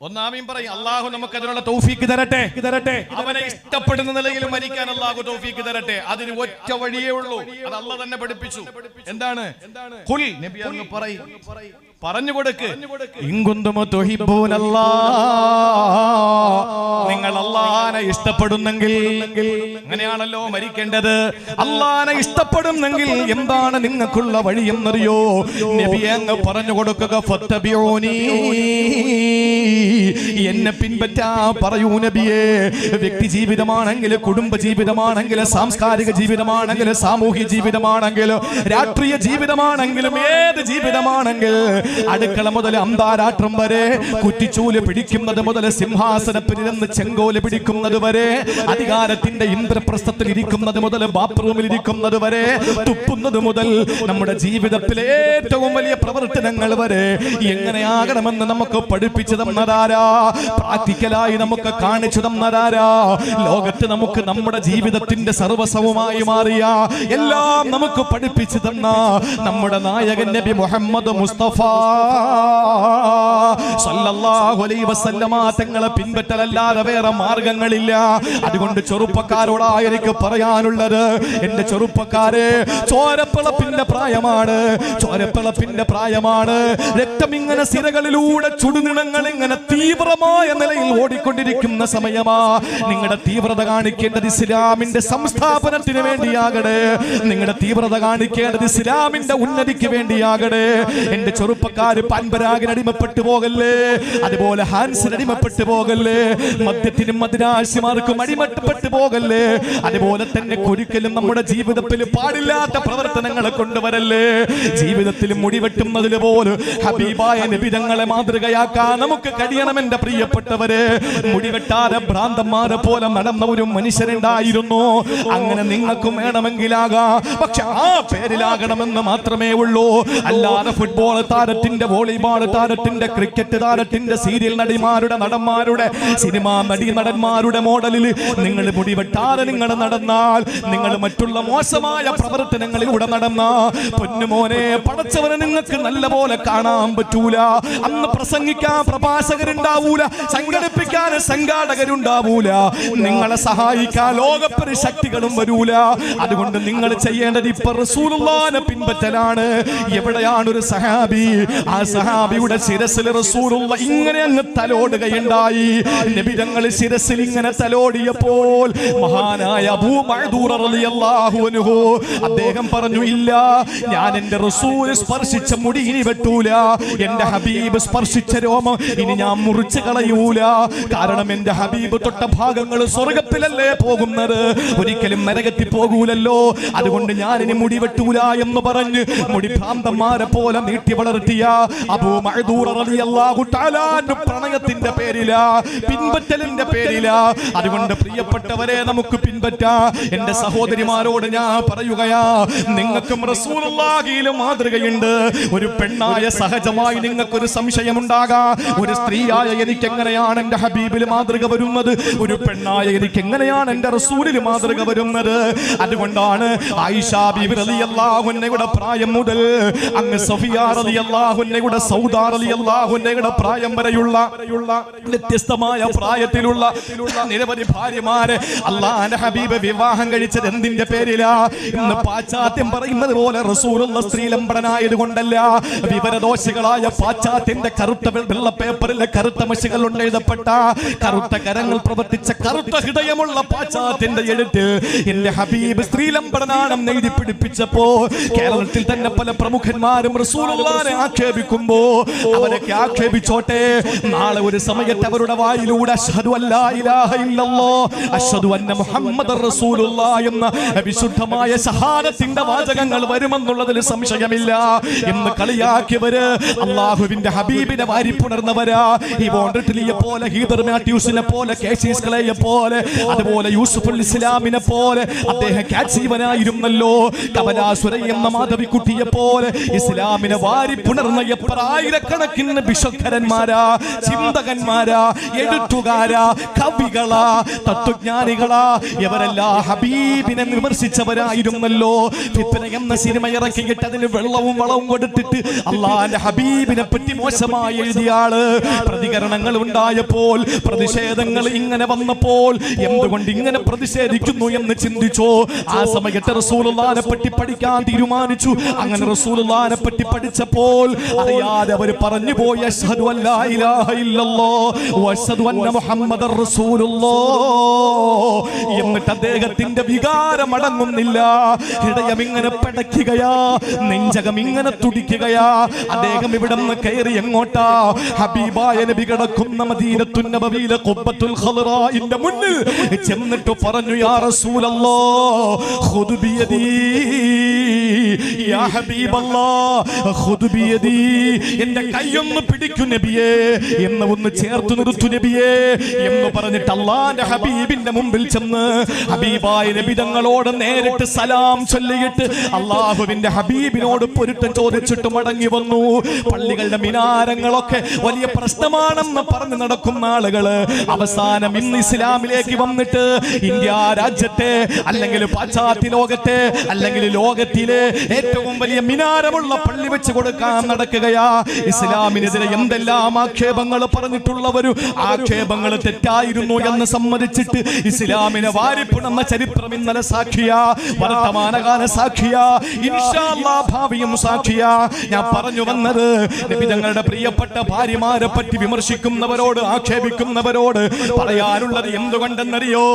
Speaker 1: ഒന്നാമീൻ പറയും അള്ളാഹു നമുക്ക് അതിനുള്ള തൗഫീക്ക് തരട്ടെ. അവനെ ഇഷ്ടപ്പെടുന്ന നിലയിൽ മരിക്കാൻ അള്ളാഹു തൗഫീക്ക് തരട്ടെ. അതിന് ഒറ്റ വഴിയേ ഉള്ളൂ. അത് അള്ളാഹ് തന്നെ പഠിപ്പിച്ചു. എന്താണ്? ഖുൽ, നബി അങ്ങ് പറയ്, പറഞ്ഞു കൊടുക്ക്, ഇൻകുന്തും തുഹിബ്ബൂനല്ലാഹ്, നിങ്ങൾ അള്ളാഹനെ ഇഷ്ടപ്പെടുന്നെങ്കിൽ, അങ്ങനെയാണല്ലോ മരിക്കേണ്ടത്. അള്ളാഹനെ ഇഷ്ടപ്പെടുന്നെങ്കിൽ എന്താണ് നിങ്ങൾക്കുള്ള വഴി എന്നറിയോ? നബി അങ്ങ് പറഞ്ഞു കൊടുക്കുക, ഫത്തബിഊനി, എന്നെ പിൻപറ്റാ പറയൂ നബിയേ. വ്യക്തി ജീവിതമാണെങ്കിൽ, കുടുംബ ജീവിതമാണെങ്കിൽ, സാംസ്കാരിക ജീവിതമാണെങ്കിൽ, സാമൂഹ്യ ജീവിതമാണെങ്കിൽ, രാഷ്ട്രീയ ജീവിതമാണെങ്കിലും, ഏത് ജീവിതമാണെങ്കിൽ, അടുക്കള മുതൽ അന്താരാഷ്ട്രം വരെ, കുറ്റിച്ചൂല് പിടിക്കുന്നത് മുതൽ സിംഹാസനത്തിലിരുന്ന് ചെങ്കോല് പിടിക്കുന്നത് വരെ, അധികാരത്തിന്റെ ഇന്ദ്രപ്രസ്ഥത്തിൽ ഇരിക്കുന്നത് മുതൽ ബാത്റൂമിൽ ഇരിക്കുന്നത് വരെ, തുപ്പുന്നത് മുതൽ നമ്മുടെ ജീവിതത്തിലെ ഏറ്റവും വലിയ പ്രവർത്തനങ്ങൾ വരെ എങ്ങനെയാകണമെന്ന് നമുക്ക് പഠിപ്പിച്ചു തന്നതാരാ? പ്രാക്ടിക്കലായി നമുക്ക് കാണിച്ചു തന്നതാരാ? ലോകത്ത് നമുക്ക് നമ്മുടെ ജീവിതത്തിന്റെ സർവസ്വമായി മാറിയ എല്ലാം നമുക്ക് പഠിപ്പിച്ചു തന്ന നമ്മുടെ നായകൻ നബി മുഹമ്മദ് മുസ്തഫ സല്ലല്ലാഹു അലൈഹി വസല്ലമ തങ്ങളെ പിൻപറ്റലല്ലാതെ വേറെ മാർഗങ്ങളില്ല. അതുകൊണ്ട് ചെറുപ്പക്കാരോടായി എനിക്ക് പറയാനുള്ളത്, എന്റെ ചെറുപ്പക്കാരെ, ചോരപ്പിളപ്പിന്റെ പ്രായമാണ്. രക്തം ഇങ്ങനെ സിരകളിലൂടെ ചുടുനിണങ്ങൾ ഇങ്ങനെ തീവ്രമായ നിലയിൽ ഓടിക്കൊണ്ടിരിക്കുന്ന സമയമാ. നിങ്ങളുടെ തീവ്രത കാണിക്കേണ്ടത് ഇസ്ലാമിന്റെ സംസ്ഥാപനത്തിന് വേണ്ടിയാകട്ടെ. നിങ്ങളുടെ തീവ്രത കാണിക്കേണ്ടത് ഇസ്ലാമിന്റെ ഉന്നതിക്ക് വേണ്ടിയാകട്ടെ. എന്റെ ചെറുപ്പക്കാര് പാൻപരാഗിന് അടിമപ്പെട്ടു പോകല്ലേ, അതുപോലെ ഹാൻസിന് അടിമപ്പെട്ടു പോകല്ലേ, മദ്യത്തിനും മദിരാശിമാർക്കും അടിമപ്പെട്ടു പോകല്ലേ, അതുപോലെ തന്നെ ഒരിക്കലും നമ്മുടെ ജീവിതത്തിൽ പാടില്ലാത്ത പ്രവർത്തനങ്ങളെ കൊണ്ടുവരല്ലേ. ജീവിതത്തിൽ മുടിവെട്ടുന്നതിന് പോലും ഹബീബായ നബി തങ്ങളെ മാതൃകയാക്കാൻ നമുക്ക് കഴിയണം. എന്റെ പ്രിയപ്പെട്ടവരെ, മുടിവെട്ടാതെ ഭ്രാന്തന്മാരെ പോലെ നടന്ന ഒരു മനുഷ്യനുണ്ടായിരുന്നു. അങ്ങനെ നിങ്ങൾക്കും വേണമെങ്കിലാകാം, പക്ഷെ ആ പേരിലാകണമെന്ന് മാത്രമേ ഉള്ളൂ. അല്ലാതെ ഫുട്ബോൾ താരത്തിന്റെ, വോളിബോൾ താരത്തിന്റെ, ക്രിക്കറ്റ് താരത്തിന്റെ, സീരിയൽ നടിമാരുടെ, നടന്മാരുടെ, സിനിമാ നടന്മാരുടെ മോഡലിൽ നിങ്ങൾ മുടിവെട്ടാതെ നിങ്ങൾ നടന്നാൽ, നിങ്ങൾ മറ്റുള്ള മോശമായ പ്രവർത്തനങ്ങളിലൂടെ നടന്ന പൊന്നുമോനെ, പടച്ചവനെ നിങ്ങൾക്ക് നല്ല പോലെ കാണാൻ പറ്റൂല. അന്ന് പ്രസംഗിക്കാൻ പ്രഭാഷകരുണ്ടാവൂല, സംഘടിപ്പിക്കാൻ സംഘാടകരുണ്ടാവൂല, നിങ്ങളെ സഹായിക്കാൻ ലോകപ്പരി ശക്തികളും വരൂല. അതുകൊണ്ട് നിങ്ങൾ ചെയ്യേണ്ടത് ഇപ്പൊ റസൂലുള്ളാഹിനെ പിൻപറ്റലാണ്. എവിടെയാണ് ഒരു സഹാബി, ആ സഹാബിയുടെ ശിരസിൽ റസൂലുള്ള ഇങ്ങനെ അങ്ങ് തലോടുകയുണ്ടായി. നബി തങ്ങൾ ശിരസിൽ ഇങ്ങനെ തലോടിയപ്പോൾ മഹാനായ അബൂ മഅ്ദൂർ റളിയല്ലാഹു അൻഹു അദ്ദേഹം പറഞ്ഞു, ഇല്ല, ഞാൻ എന്റെ റസൂൽ സ്പർശിച്ച മുടി ഇനി വെട്ടൂല, എന്റെ ഹബീബ് സ്പർശിച്ച രോമം ഇനി ഞാൻ മുറിച്ച് കളയൂല. കാരണം എന്റെ ഹബീബ് തൊട്ട ഭാഗങ്ങൾ സ്വർഗത്തിലല്ലേ പോകുന്നത്, ഒരിക്കലും നരകത്തിൽ പോകൂലല്ലോ. അതുകൊണ്ട് ഞാൻ ഇനി മുടി വെട്ടൂല എന്ന് പറഞ്ഞ് മുടി ഭ്രാന്തന്മാരെ പോലെ നീട്ടി വളർത്തിയ അബൂ മഅ്ദൂർ റളിയല്ലാഹു തആല പ്രണയത്തിന്റെ പേരിലാ, പിൻപറ്റലിന്റെ പേരിലാ. അതുകൊണ്ട് പ്രിയപ്പെട്ടവരെ, നമുക്ക് പിൻപറ്റാ. എന്റെ സഹോദരിമാരോട് ഞാൻ പറയുകയാ, നിങ്ങൾക്കും റസൂലുള്ളാഹിയിൽ മാതൃകയുണ്ട്. ഒരു പെണ്ണായ സഹജമായി നിങ്ങൾക്കൊരു സംശയമുണ്ടാകാം, ഒരു സ്ത്രീയായ എനിക്ക് എങ്ങനെയാണ് എന്റെ ഹബീബിൽ മാതൃക വരുന്നത്, ഒരു പെണ്ണായ എനിക്ക് എങ്ങനെയാണ് എന്റെ റസൂലിൽ മാതൃക വരുന്നത്. അതുകൊണ്ടാണ് ആയിഷ ബീബി റളിയല്ലാഹു അൻഹയുടെ പ്രായം മുതൽ അങ്ങ് സഫിയ റളിയല്ലാഹു അൻഹയുടെ, സൗദ റളിയല്ലാഹു അൻഹയുടെ പ്രായം വരെയുള്ള വ്യത്യസ്തമായ പ്രായത്തിലുള്ള നിരവധി ഭാര്യമാരെ അല്ലാഹുവിന്റെ ഹബീബ് വിവാഹം കഴിച്ചത് എന്തിന്റെ പേരിലാ? ഇന്ന് പാശ്ചാത്യം പറയുന്നത് പോലെ റസൂലുള്ള സ്ത്രീലംബടനായത് കൊണ്ടല്ല. വിവരദോഷികളായ പാശ്ചാത്യന്റെ കറുത്ത വെള്ള പേപ്പറിലെ കറുത്ത മഷികൾ കൊണ്ട് എഴുതപ്പെട്ട, കറുത്ത കരങ്ങൾ പ്രവർത്തിച്ച, കറുത്ത ഹൃദയമുള്ള പാശ്ചാത്യന്റെ എഴുത്തിൽ എന്റെ ഹബീബ് സ്ത്രീലംബടനാണെന്ന് എഴുതി പിടിപ്പിച്ചപ്പോ കേരളത്തിൽ തന്നെ പല പ്രമുഖന്മാരും റസൂലുള്ളാഹിനെ ആക്ഷേപിക്കുമ്പോ അവരൊക്കെ ആക്ഷേപിച്ചോട്ടെ. നാളെ ഒരു സമയത്ത് അവരുടെ വായിലൂടെ അശ്ഹദു അല്ലാ ഇലാഹ ഇല്ലല്ലാഹ്, അശ്ഹദു അന്ന മുഹമ്മദർ റസൂലുള്ളാഹ് എന്ന വിശുദ്ധമായ ഷഹാദത്തിന്റെ വാചകങ്ങൾ വരുമെന്നുള്ളതിൽ സംശയമില്ല. എന്ന് കളിയാക്കിയവര് അല്ലാഹുവിന്റെ ഹബീബിനെ വാരിപ്പുണർന്നവരാ. ഈ വോണ്ടർട്ടിലിയെ പോലെ, ഹീദർ മാത്യൂസിനെ പോലെ, കേസീസ് ക്ലേയെ പോലെ, അതുപോലെ യൂസുഫുൽ ഇസ്ലാമിനെ പോലെ അദ്ദേഹം കാച്ചീവനായിരുന്നല്ലോ. കമലാസുര എന്ന മാധവിക്കുട്ടിയെ പോലെ ഇസ്ലാമിനെ വാരിപ്പുണർന്ന എപ്രായിരക്കണക്കിന് വിശുദ്ധരന്മാരാ, ചിന്തകന്മാരാ, എഴുത്തുകാരാ, കവികളാ, തത്വജ്ഞാനികളാ, ഇവരെല്ലാം ഹബീബിനെ വിമർശിച്ചവരായിരുന്നല്ലോ. ഫിത്ന എന്ന സിനിമ ഇറക്കിയിട്ട് അതിന് വെള്ളവും വളവും കൊടുത്തിട്ട് അള്ളാന്റെ ഹബീബിനെ പറ്റി മോശമായി എഴുതിയ ആള്, പ്രതികരണങ്ങൾ ഉണ്ടായപ്പോൾ, പ്രതിഷേധങ്ങൾ ഇങ്ങനെ വന്നപ്പോൾ എന്തുകൊണ്ട് ഇങ്ങനെ പ്രതിഷേധിക്കുന്നു എന്ന് ചിന്തിച്ചോ. ആ സമയത്ത് റസൂലുള്ളാഹിനെ പറ്റി പഠിക്കാൻ തീരുമാനിച്ചു. അങ്ങനെ റസൂലുള്ളാഹിനെ പറ്റി പഠിച്ചപ്പോൾ അറിയാതെ അവർ പറഞ്ഞു പോയി അശ്ഹദു അല്ലാ ഇലാഹ ഇല്ലല്ലാഹ് വഅശ്ഹദു അന്ന മുഹമ്മദർ റസൂലുള്ളാഹ്. എന്നിട്ട് അദ്ദേഹത്തിന്റെ വികാരം അടങ്ങുന്നില്ല. ഹൃദയം ഇങ്ങനെ പടയ്ക്കുകയാ, നെഞ്ചകം ഇങ്ങനെ തുടിക്കുകയാ. അദ്ദേഹം ഇവിടെ നിന്ന് കയറി എങ്ങോട്ടാ? ഹബീബായ നബി കിടക്കുന്ന മദീനത്തുൻ നബവിയിലെ ഖുബ്ബത്തുൽ ഖളറാഇന്റെ മുന്നിൽ ചെന്നിട്ട് പറഞ്ഞു, യാ റസൂലല്ലാഹ് ഖുദ് ബിയദി യാ ഹബീബല്ലാഹ് ഖുദ് ബിയദി, എന്റെ കൈയൊന്ന് പിടിക്കൂ നബിയേ, എന്ന് ഒന്ന് ചേർത്ത് നിർത്തൂ നബിയേ എന്ന് പറഞ്ഞിട്ട് അല്ലാഹുവിന്റെ ഹബീബിന്റെ മുമ്പിൽ ചെന്ന് ഹബീബായ നബി തങ്ങളോട് നേരിട്ട് സലാം ചൊല്ലിയിട്ട് അല്ലാഹുവിന്റെ ഹബീബിനോട് പൊരുത്തം ചോദിച്ചിട്ട് മടങ്ങി വന്നു. പള്ളികളുടെ മിനാരങ്ങളൊക്കെ വലിയ പ്രശ്നമാണെന്ന് പറഞ്ഞു നടക്കുന്ന ആളുകള് അവസാനം ഇന്ന് ഇസ്ലാമിലേക്ക് വന്നിട്ട് ഇന്ത്യ രാജ്യത്തെ അല്ലെങ്കിൽ പാശ്ചാത്യ ലോകത്തെ അല്ലെങ്കിൽ ലോകത്തിലെ ഏറ്റവും വലിയ മിനാരമുള്ള പള്ളി വെച്ച് കൊടുക്കാൻ നടക്കുകയാ. ഇസ്ലാമിനെതിരെ എന്തെല്ലാം ആക്ഷേപങ്ങൾ പറഞ്ഞിട്ടുള്ളവരും ആക്ഷേപങ്ങൾ തെറ്റായിരുന്നു എന്ന് സമ്മതിച്ചിട്ട് ഇസ്ലാമിനെ വാരിപ്പുണർന്ന ചരിത്രം ഇന്നലെ സാക്ഷിയാ, വർത്തമാനകാല സാക്ഷിയാ, ഇൻഷാ അല്ലാഹ് ഭാവിയും സാക്ഷിയാ. ഞാൻ പറഞ്ഞു വന്നത് നബി തങ്ങളുടെ പ്രിയപ്പെട്ട ഭാര്യമാരെ പറ്റി വിമർശിക്കുന്നവരോട് ആക്ഷേപിക്കുന്നവരോട് പറയാനുള്ളത് എന്തുകൊണ്ടെന്നറിയോ?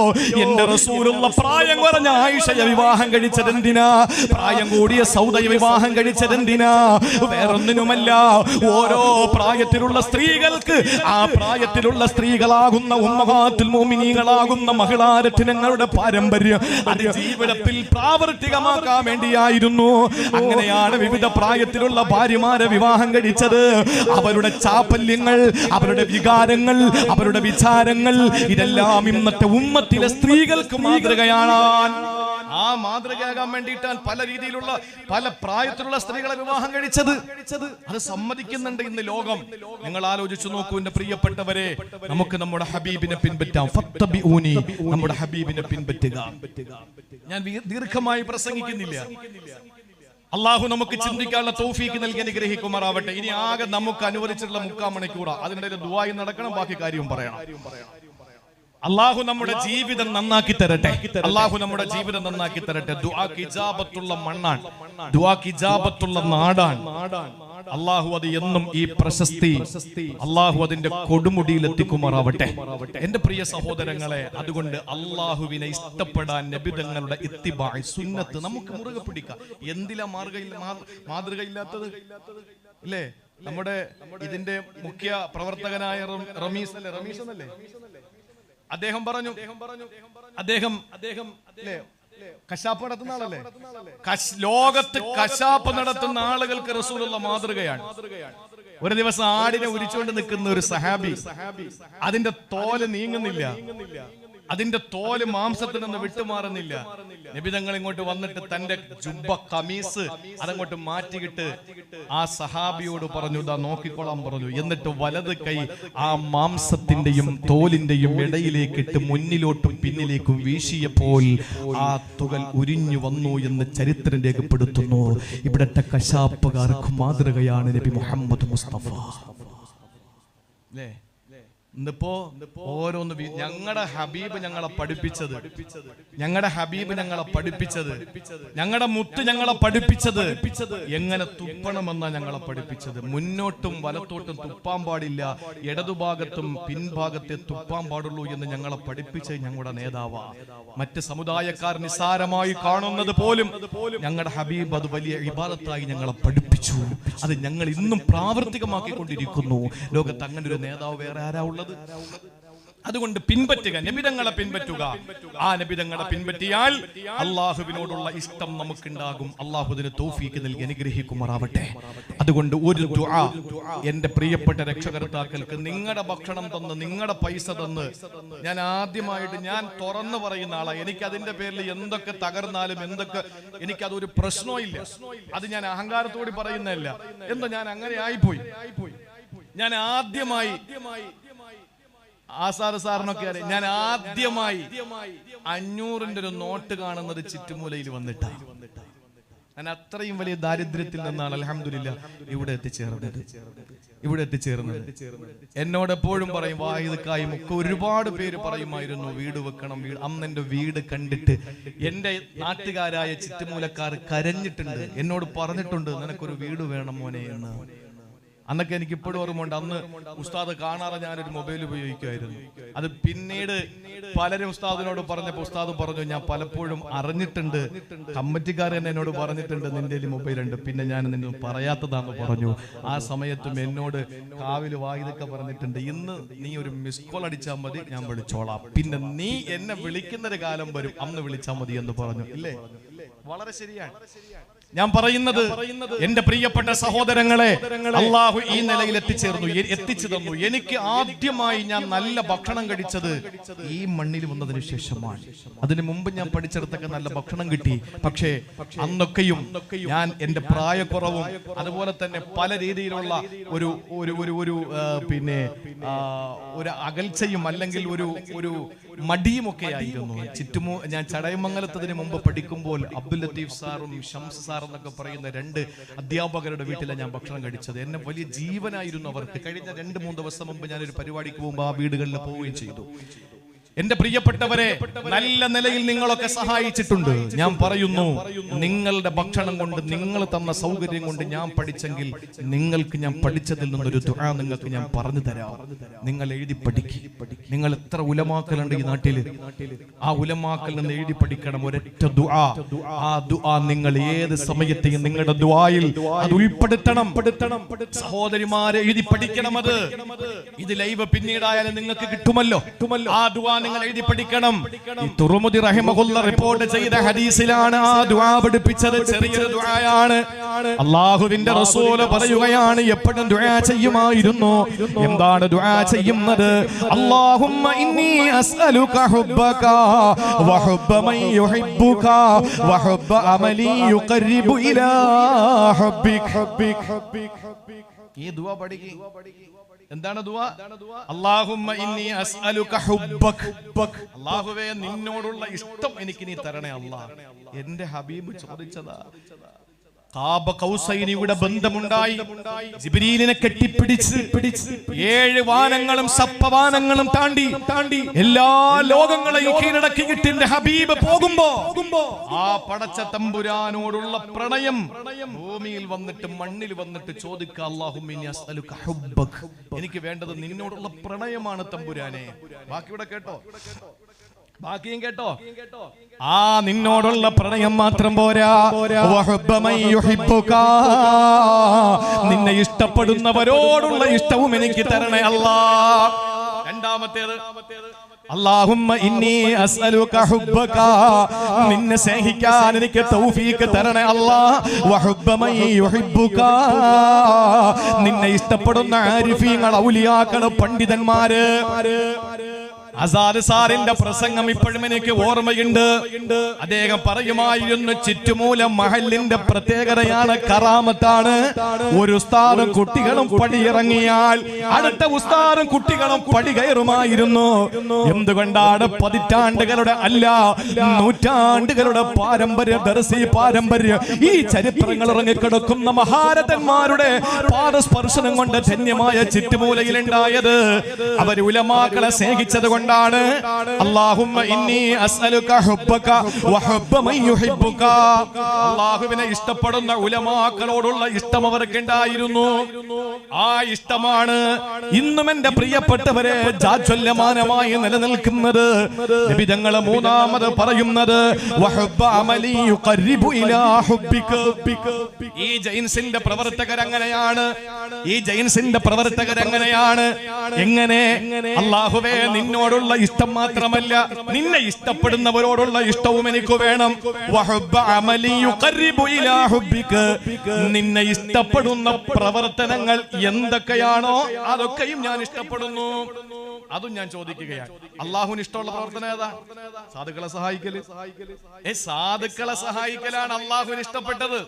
Speaker 1: എന്റെ റസൂലുള്ള പ്രായം കുറഞ്ഞ ആയിഷയെ വിവാഹം കഴിച്ചതെന്തിനാ? പ്രായം കൂടിയ സൗദയെ വിവാഹം കഴിച്ചതെന്തിനാ? വേറൊന്നിനുമല്ല. ഓരോ പ്രായത്തിലുള്ള സ്ത്രീകൾക്ക് ആ പ്രായത്തിലുള്ള സ്ത്രീകളാകുന്ന ഉമ്മഹാത്തുൽ മുഅ്മിനീങ്ങളാകുന്ന മഹിളാരത്നങ്ങളുടെ പാരമ്പര്യം അത് ജീവിതത്തിൽ പ്രാവർത്തികമാക്കാൻ വേണ്ടിയായിരുന്നു. അങ്ങനെയാണ് വിവിധ പ്രായത്തിലുള്ള ഭാര്യമാരെ വിവാഹം കഴിച്ചത്. അവരുടെ ചാപല്യങ്ങൾ, അവരുടെ വികാരങ്ങൾ, അവരുടെ വിചാരങ്ങൾ ഇതെല്ലാം ഇന്നത്തെ ഉമ്മത്തിലെ സ്ത്രീകൾക്ക് മാതൃകയാണ്. ആ മാതൃകയാകാൻ വേണ്ടിയിട്ടാണ് പല രീതിയിലുള്ള പല പ്രായത്തിലുള്ള സ്ത്രീകളെ വിവാഹം കഴിച്ചത്. അത് സമ്മതിക്കുന്നുണ്ട് ഇന്ന് ലോകം. നിങ്ങൾ ആലോചിച്ചു നോക്കൂ എന്റെ പ്രിയപ്പെട്ടവരെ, നമുക്ക് നമ്മുടെ ഹബീബിനെ പിൻപറ്റാം. ഫത്തബിഊനി, നമ്മുടെ ഹബീബിനെ പിൻപറ്റുക. ഞാൻ ദീർഘമായി പ്രസംഗിക്കുന്നില്ല. അള്ളാഹു നമുക്ക് ചിന്തിക്കാനുള്ള തൗഫീക്ക് നൽകി അനുഗ്രഹിക്കുമാറാവട്ടെ. ഇനി ആകെ നമുക്ക് അനുവദിച്ചിട്ടുള്ള 3/4 മണിക്കൂറാ. അതിനിടയിൽ ദുആയും നടക്കണം, ബാക്കി കാര്യവും പറയണം. അള്ളാഹു നമ്മുടെ ജീവിതം നന്നാക്കി തരട്ടെ. അള്ളാഹു നമ്മുടെ ജീവിതം നന്നാക്കി തരട്ടെ. ദുആക്ക് ഇജാബത്തുള്ള മണ്ണാണ്, ദുആക്ക് ഇജാബത്തുള്ള നാടാണ്. അള്ളാഹു അത് എന്നും ഈ പ്രശസ്തി അള്ളാഹു അതിന്റെ കൊടുമുടിയിൽ എത്തിക്കുമാറാവട്ടെ. എന്റെ പ്രിയ സഹോദരങ്ങളെ, അതുകൊണ്ട് അള്ളാഹുവിനെ ഇഷ്ടപ്പെടാൻ നബിതങ്ങളുടെ ഇത്തിബാഅ് സുന്നത്ത് നമുക്ക് മുറുകെ പിടിക്കാം. എന്തിലാ മാതൃകയില്ലാത്തത്? അല്ലേ? നമ്മുടെ ഇതിന്റെ മുഖ്യ പ്രവർത്തകനായ റമീസ് എന്നല്ലേ അദ്ദേഹം പറഞ്ഞു, അദ്ദേഹം കശാപ്പ് നടത്തുന്ന ആളല്ലേ? ലോകത്ത് കശാപ്പ് നടത്തുന്ന ആളുകൾക്ക് റസൂലുള്ള മാതൃകയാണ്. ഒരു ദിവസം ആടിനെ ഉരിച്ചുകൊണ്ട് നിൽക്കുന്ന ഒരു സഹാബി, അതിന്റെ തോല് നീങ്ങുന്നില്ല, അതിന്റെ തോല് മാംസത്തിൽ നിന്ന് വിട്ടുമാറുന്നില്ല. നബി തങ്ങൾ ഇങ്ങോട്ട് വന്നിട്ട് തന്റെ ജുബ്ബ കമീസ് അതങ്ങോട്ട് മാറ്റിയിട്ട് ആ സഹാബിയോട് പറഞ്ഞു, ഇതാ നോക്കിക്കോളാൻ പറഞ്ഞു. എന്നിട്ട് വലത് കൈ ആ മാംസത്തിന്റെയും തോലിന്റെയും ഇടയിലേക്കിട്ട് മുന്നിലോട്ടും പിന്നിലേക്കും വീശിയപ്പോൾ ആ തുകൽ ഉരിഞ്ഞു വന്നു എന്ന് ചരിത്രം രേഖപ്പെടുത്തുന്നു. ഇവിടത്തെ കശാപ്പുകാർക്ക് മാതൃകയാണ് നബി മുഹമ്മദ് മുസ്തഫ. ഇന്നിപ്പോ ഓരോന്ന് ഞങ്ങളുടെ ഹബീബ് ഞങ്ങളെ പഠിപ്പിച്ചത്, ഞങ്ങളുടെ ഹബീബ് ഞങ്ങളെ പഠിപ്പിച്ചത്, ഞങ്ങളുടെ മുത്ത് ഞങ്ങളെ പഠിപ്പിച്ചത് എങ്ങനെ തുപ്പണമെന്നാ ഞങ്ങളെ പഠിപ്പിച്ചത്. മുന്നോട്ടും വലത്തോട്ടും തുപ്പാൻ പാടില്ല, ഇടതുഭാഗത്തും പിൻഭാഗത്തെ തുപ്പാൻ പാടുള്ളൂ എന്ന് ഞങ്ങളെ പഠിപ്പിച്ചത് ഞങ്ങളുടെ നേതാവാ. മറ്റ് സമുദായക്കാർ നിസ്സാരമായി കാണുന്നത് പോലും ഞങ്ങളുടെ ഹബീബ് അത് വലിയ ഇബാദത്തായി ഞങ്ങളെ പഠിപ്പിച്ചു. അത് ഞങ്ങൾ ഇന്നും പ്രാവർത്തികമാക്കിക്കൊണ്ടിരിക്കുന്നു. ലോകത്ത് അങ്ങനെ ഒരു നേതാവ് വേറെ ആരാ ഉള്ളത്? അതുകൊണ്ട് പിൻപറ്റുക, നബിതങ്ങളെ പിൻപറ്റുക. ആ നബിതങ്ങളെ പിൻപറ്റിയാൽ അള്ളാഹുവിനോടുള്ള ഇഷ്ടം നമുക്കുണ്ടാകും. അള്ളാഹു അതിന് തൗഫീക്ക് നൽകി അനുഗ്രഹിക്കുമാറാവട്ടെ. അതുകൊണ്ട് ഒരു ദുആ എന്റെ പ്രിയപ്പെട്ട രക്ഷകർത്താക്കൾക്ക്, നിങ്ങളുടെ ഭക്ഷണം തന്ന് നിങ്ങളുടെ പൈസ തന്ന് ഞാൻ ആദ്യമായിട്ട് ഞാൻ തുറന്നു പറയുന്ന ആളാ. എനിക്ക് അതിന്റെ പേരിൽ എന്തൊക്കെ തകർന്നാലും എന്തൊക്കെ എനിക്കതൊരു പ്രശ്നമില്ല. അത് ഞാൻ അഹങ്കാരത്തോട് പറയുന്നതല്ല. എന്തോ ഞാൻ അങ്ങനെ ആയിപ്പോയി. ഞാൻ ആദ്യമായി ആസാർ സാറിനൊക്കെ അറിയാം, ഞാൻ ആദ്യമായി 500ന്റെ ഒരു നോട്ട് കാണുന്നത് ചിറ്റുമൂലയിൽ വന്നിട്ടാ. ഞാൻ അത്രയും വലിയ ദാരിദ്ര്യത്തിൽ നിന്നാണ് അൽഹംദുലില്ലാ ഇവിടെ എത്തിച്ചേർന്നത്. എന്നോട് എപ്പോഴും പറയും വാഹിദക്കായും ഒക്കെ ഒരുപാട് പേര് പറയുമായിരുന്നു വീട് വെക്കണം. അന്ന് എന്റെ വീട് കണ്ടിട്ട് എന്റെ നാട്ടുകാരായ ചുറ്റുമൂലക്കാർ കരഞ്ഞിട്ടുണ്ട്, എന്നോട് പറഞ്ഞിട്ടുണ്ട് നിനക്കൊരു വീട് വേണം മോനെ എന്ന്. അന്നൊക്കെ എനിക്ക് ഇപ്പോഴും ഓർമ്മയുണ്ട്. അന്ന് ഉസ്താദ് കാണാതെ ഞാനൊരു മൊബൈൽ ഉപയോഗിക്കുമായിരുന്നു. അത് പിന്നീട് പലരും ഉസ്താദിനോട് പറഞ്ഞപ്പോൾ ഉസ്താദ് പറഞ്ഞു ഞാൻ പലപ്പോഴും അറിഞ്ഞിട്ടുണ്ട്, കമ്മിറ്റിക്കാർ തന്നെ എന്നോട് പറഞ്ഞിട്ടുണ്ട് നിന്റെ മൊബൈൽ ഉണ്ട്, പിന്നെ ഞാൻ നിന്നെ പറയാത്തതാന്ന് പറഞ്ഞു. ആ സമയത്തും എന്നോട് കാവില് വാഹിദൊക്കെ പറഞ്ഞിട്ടുണ്ട് ഇന്ന് നീ ഒരു മിസ് കോൾ അടിച്ചാൽ മതി ഞാൻ വിളിച്ചോളാം, പിന്നെ നീ എന്നെ വിളിക്കുന്നൊരു കാലം വരും അന്ന് വിളിച്ചാൽ മതി എന്ന് പറഞ്ഞു. ഇല്ലേ? വളരെ ശരിയാണ്. ഞാൻ പറയുന്നത് എന്റെ പ്രിയപ്പെട്ട സഹോദരങ്ങളെ, അള്ളാഹു ഈ നിലയിൽ എത്തിച്ചു തന്നു. എനിക്ക് ആദ്യമായി ഞാൻ നല്ല ഭക്ഷണം കഴിച്ചത് ഈ മണ്ണിൽ വന്നതിന് ശേഷമാണ്. അതിനു മുമ്പ് ഞാൻ പഠിച്ചെടുത്തൊക്കെ നല്ല ഭക്ഷണം കിട്ടി. പക്ഷേ അന്നൊക്കെയും ഞാൻ എന്റെ പ്രായക്കുറവും അതുപോലെ തന്നെ പല രീതിയിലുള്ള ഒരു അകൽച്ചയും അല്ലെങ്കിൽ ഒരു മടിയുമൊക്കെ ആയിരുന്നു. ഞാൻ ചടയമംഗലത്തതിന് മുമ്പ് പഠിക്കുമ്പോൾ അബ്ദുൽ ലത്തീഫ് സാറും ഷംസ് സാർ എന്നൊക്കെ പറയുന്ന 2 അധ്യാപകരുടെ വീട്ടിലാണ് ഞാൻ ഭക്ഷണം കഴിച്ചത്. എന്നെ വലിയ ജീവനായിരുന്നു അവർക്ക്. കഴിഞ്ഞ 2-3 ദിവസം മുമ്പ് ഞാനൊരു പരിപാടിക്ക് പോകുമ്പോൾ ആ വീടുകളിൽ പോവുകയും ചെയ്തു. എന്റെ പ്രിയപ്പെട്ടവരെ, നല്ല നിലയിൽ നിങ്ങളൊക്കെ സഹായിച്ചിട്ടുണ്ട്. ഞാൻ പറയുന്നു, നിങ്ങളുടെ ഭക്ഷണം കൊണ്ട് നിങ്ങൾ തന്ന സൗകര്യം കൊണ്ട് ഞാൻ പഠിച്ചെങ്കിൽ നിങ്ങൾക്ക് ഞാൻ പഠിച്ചതിൽ നിന്നൊരു ദുആ നിങ്ങൾക്ക് ഞാൻ പറഞ്ഞു തരാം. നിങ്ങൾ എഴുതി പഠിക്കും. നിങ്ങൾ എത്ര ഉലമാക്കളുണ്ട് ഈ നാട്ടില്, ആ ഉലമാക്കളിൽ നിന്ന് എഴുതി പഠിക്കണം ഒരൊറ്റ ദുആ. ആ ദുആ നിങ്ങൾ ഏത് സമയത്തെയും നിങ്ങളുടെ ദുആയിൽ അത് ഉൾപ്പെടുത്തണം. സഹോദരിമാരെ എഴുതി പഠിക്കണം. ഇത് ലൈവ് പിന്നീടായാലും നിങ്ങൾക്ക് കിട്ടുമല്ലോ. ആ ദുആ നിങ്ങൾ എഴുതി പഠിക്കണം. ഈ തുറമുദി റഹിമഹുല്ല റിപ്പോർട്ട് ചെയ്ത ഹദീസിലാണ് ആ ദുആ പഠിപ്പിച്ചത്. ചെറിയൊരു ദുആയാണ്. അല്ലാഹുവിന്റെ റസൂൽ പറയുകയാണ് എപ്പോഴും ദുആ ചെയ്യുമായിരുന്നു. എന്താണ് ദുആ ചെയ്യുന്നത്? അല്ലാഹുമ്മ ഇന്നി അസ്അലുക ഹുബ്ബക വഹുബ്ബ മൻ യുഹിബ്ബുക വഹുബ്ബ അമലി യുഖർരിബു ഇലാ ഹുബ്ബിക. ഈ ദുആ പഠിക്കുക. എന്താണ് ദുആ? അല്ലാഹുമ്മ ഇന്നി അസ്അലുക ഹുബ്ബക. അല്ലാഹുവേ നിന്നോടുള്ള ഇഷ്ടം എനിക്ക് നീ തരണേ അല്ലാഹ്. എന്റെ ഹബീബ് ചോദിച്ചതാ. ഖാബ കൗസൈനിയുടെ ബന്ധമുണ്ടായി. ജിബ്രീലിനെ കെട്ടിപ്പിടിച്ച് 7 വാനങ്ങളും സപ്തവാനങ്ങളും താണ്ടി എല്ലാ ലോകങ്ങളെയും കീഴടക്കിയിട്ട് എന്റെ ഹബീബ് പോകുമ്പോ ആ പടച്ച തമ്പുരാനോടുള്ള പ്രണയം ഭൂമിയിൽ വന്നിട്ട് മണ്ണിൽ വന്നിട്ട് ചോദിക്കുക, അല്ലാഹുമ്മ ഇന്നി അസ്അലുക ഹുബ്ബക. എനിക്ക് വേണ്ടത് നിന്നോടുള്ള പ്രണയമാണ് തമ്പുരാനെ. ബാക്കിയുടെ കേട്ടോ, ബാക്കിയും കേട്ടോ. ആ നിന്നോടുള്ള പ്രണയം മാത്രം പോരാ, നിന്നെ ഇഷ്ടപ്പെടുന്നവരോടുള്ള ഇഷ്ടവും എനിക്ക് തരണേ അല്ലാഹ്. രണ്ടാമത്തേത് അല്ലാഹുമ്മ ഇന്നി അസ്അലുക ഹുബ്ബക. നിന്നെ സ്നേഹിക്കാൻ എനിക്ക് തൗഫീഖ് തരണേ അല്ലാഹ്. വഹുബ്ബ മൻ യുഹിബ്ബുക. നിന്നെ ഇഷ്ടപ്പെടുന്ന ആരിഫീങ്ങൾ, ഔലിയാക്കൾ, പണ്ഡിതന്മാര്. ആസാദ് സാറിന്റെ പ്രസംഗം ഇപ്പോഴും എനിക്ക് ഓർമ്മയുണ്ട്. അദ്ദേഹം പറയുമായിരുന്നു ചുറ്റുമൂലം മഹലിന്റെ പ്രത്യേകതയാണ്, കറാമത്താണ്. ഒരു ഉസ്താദും കുട്ടികളും പടിയിറങ്ങിയാൽ അടുത്ത ഉസ്താദും കുട്ടികളും പടി കയറുമായിരുന്നു. എന്തുകൊണ്ടാണ്? പതിറ്റാണ്ടുകളുടെ അല്ല, നൂറ്റാണ്ടുകളുടെ പാരമ്പര്യ, ദർസി പാരമ്പര്യം, ഈ ചരിത്രങ്ങൾ ഇറങ്ങിക്കിടക്കുന്ന മഹാരഥന്മാരുടെ പാദസ്പർശനം കൊണ്ട് ധന്യമായ ചുറ്റുമൂലയിലുണ്ടായത്. അവർ ഉലമാക്കളെ സ്നേഹിച്ചത് കൊണ്ടാണ്. അല്ലാഹുമ്മ ഇന്നി അസ്അലുക ഹുബ്ബക വഹുബ്ബ മൻ യുഹിബ്ബുക. അല്ലാഹുവിനെ ഇഷ്ടപ്പെടുന്ന ഉലമാക്കളോടുള്ള ഇഷ്ടം അവർക്കുണ്ടായിരുന്നു. ആ ഇഷ്ടമാണ് ഇന്നും എന്റെ പ്രിയപ്പെട്ടവരെ ജാജ്വല്യമാനമായി നിലനിൽക്കുന്നത്. നബി തങ്ങൾ മൂന്നാമത് പറയുന്നത് വഹുബ്ബ അമലി യുഖർരിബു ഇലാ ഹുബ്ബിക. ഈ ജൈൻസിന്റെ പ്രവർത്തകരങ്ങനെയാണ്. എങ്ങനെ? അല്ലാഹുവേ നിന്നോടുള്ള ഇഷ്ടം മാത്രമല്ല, നിന്നെ ഇഷ്ടപ്പെടുന്നവരോടുള്ള ഇഷ്ടവും എനിക്ക് വേണം. വഹുബ്ബ അമലി യുഖർരിബു ഇലാ ഹുബ്ബിക. നിന്നെ ഇഷ്ടപ്പെടുന്ന പ്രവർത്തനങ്ങൾ എന്തൊക്കെയാണോ അതൊക്കെയും ഞാൻ ഇഷ്ടപ്പെടുന്നു. അതും ഞാൻ ചോദിക്കുകയാണ്. അല്ലാഹുവിന് ഇഷ്ടമുള്ള പ്രവർത്തനം ഏതാ? സാധുക്കളെ സഹായിക്കലാണ് അല്ലാഹുവിന് ഇഷ്ടപ്പെട്ടത്.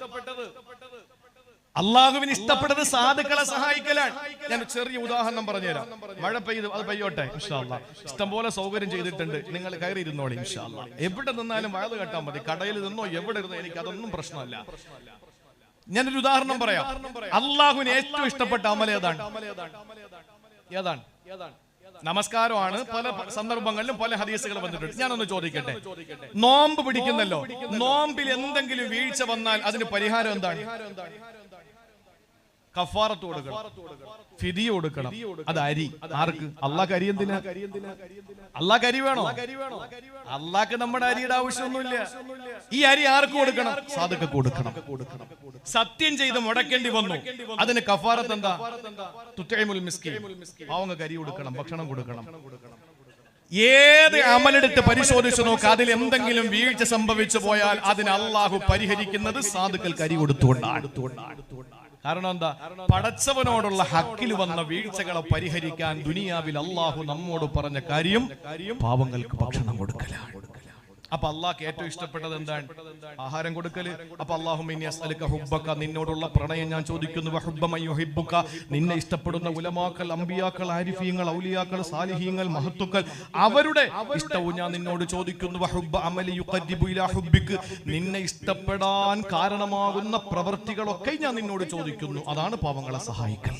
Speaker 1: അള്ളാഹുവിന് ഇഷ്ടപ്പെട്ടത് സാധുക്കളെ സഹായിക്കലാണ്. ഞാൻ ചെറിയ ഉദാഹരണം പറഞ്ഞുതരാം. മഴ പെയ്ത് അത് പെയ്യോട്ടെ ഇൻഷാ അല്ലാഹ്. ഇഷ്ടംപോലെ സൗകര്യം ചെയ്തിട്ടുണ്ട്, നിങ്ങൾ കയറി ഇരുന്നോളി ഇൻഷാ അല്ലാഹ്. എവിടെ നിന്നാലും വയത് കേട്ടാൽ മതി, കടയിൽ നിന്നോ എവിടെ ഇരുന്നോ എനിക്ക് അതൊന്നും പ്രശ്നമല്ല. ഞാനൊരു ഉദാഹരണം പറയാം. അള്ളാഹുവിന് ഏറ്റവും ഇഷ്ടപ്പെട്ട അമൽ ഏതാണ്? നമസ്കാരമാണ്. പല സന്ദർഭങ്ങളിലും പല ഹദീസുകൾ വന്നിട്ടുണ്ട്. ഞാനൊന്ന് ചോദിക്കട്ടെ, നോമ്പ് പിടിക്കുന്നല്ലോ, നോമ്പിൽ എന്തെങ്കിലും വീഴ്ച വന്നാൽ അതിന് പരിഹാരം എന്താണ്? കഫാറത്ത് കൊടുക്കണം, ഫിദിയ കൊടുക്കണം. അത് അരി. ആർക്ക്? അള്ളാഹ് അരി എന്തിനാ? അള്ളാഹ് അരി വേണോ? അള്ളാഹ്ക്ക് നമ്മുടെ അരിയുടെ ആവശ്യമൊന്നുമില്ല. ഈ അരി ആർക്ക് കൊടുക്കണം? സാധുക്ക് കൊടുക്കണം. സത്യം ചെയ്ത് മുടക്കേണ്ടി വന്നു, അതിന് കഫാറത്ത് എന്താ? തുതഇമുൽ മിസ്കീൻ, പാവങ്ങൾക്ക് അരി കൊടുക്കണം, ഭക്ഷണം കൊടുക്കണം. ഏത് അമലെടുത്ത് പരിശോധിച്ചു നോക്ക്, അതിൽ എന്തെങ്കിലും വീഴ്ച സംഭവിച്ചു പോയാൽ അതിന് അള്ളാഹു പരിഹരിക്കുന്നത് സാധുക്കൾക്ക് അരി കൊടുത്തുകൊണ്ടാണ്. കാരണം എന്താ? പടച്ചവനോടുള്ള ഹക്കിൽ വന്ന വീഴ്ചകളെ പരിഹരിക്കാൻ ദുനിയാവിൽ അള്ളാഹു നമ്മോട് പറഞ്ഞ കാര്യം പാവങ്ങൾക്ക് ഭക്ഷണം കൊടുക്കലാണ്. അപ്പൊ അള്ളാഹ്ക്ക് ഏറ്റവും ഇഷ്ടപ്പെട്ടത് എന്താണ്? ആഹാരം കൊടുക്കല്. അപ്പൊ അല്ലാഹുമ്മ അസ്അലുക ഹുബ്ബക, നിന്നോടുള്ള പ്രണയം ഞാൻ ചോദിക്കുന്നു. വഹുബ്ബ മൻ യുഹിബ്ബുക, നിന്നെ ഇഷ്ടപ്പെടുന്ന ഉലമാക്കൾ, അംബിയാക്കൾ, ആരിഫീങ്ങൾ, ഔലിയാക്കൾ, സാലിഹീങ്ങൾ, മഹത്തുക്കൾ, അവരുടെ ഇഷ്ടവും ഞാൻ നിന്നോട് ചോദിക്കുന്നു. വഹുബ്ബ അമലി യുഖദ്ദിബു ഇലാ ഹുബ്ബിക, നിന്നെ ഇഷ്ടപ്പെടാൻ കാരണമാകുന്ന പ്രവൃത്തികളൊക്കെ ഞാൻ നിന്നോട് ചോദിക്കുന്നു. അതാണ് പാവങ്ങളെ സഹായിക്കൽ.